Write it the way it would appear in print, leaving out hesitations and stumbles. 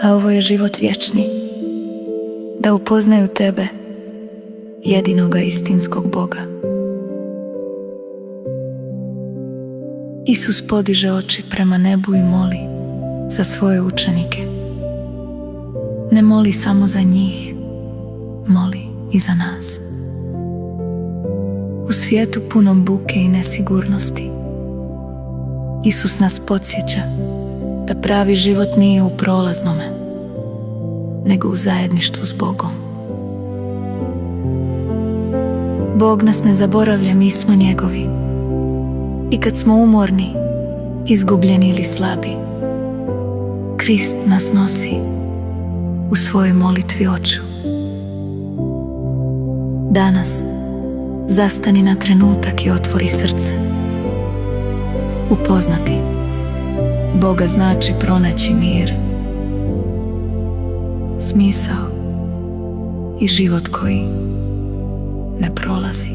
a ovo je život vječni, da upoznaju tebe, jedinoga istinskog Boga. Isus podiže oči prema nebu i moli za svoje učenike. Ne moli samo za njih, moli i za nas. U svijetu punom buke i nesigurnosti, Isus nas podsjeća da pravi život nije u prolaznome, nego u zajedništvu s Bogom. Bog nas ne zaboravlja, mi smo njegovi. I kad smo umorni, izgubljeni ili slabi, Krist nas nosi u svojoj molitvi oču. Danas zastani na trenutak i otvori srce. Upoznati Boga znači pronaći mir, smisao i život koji ne prolazi.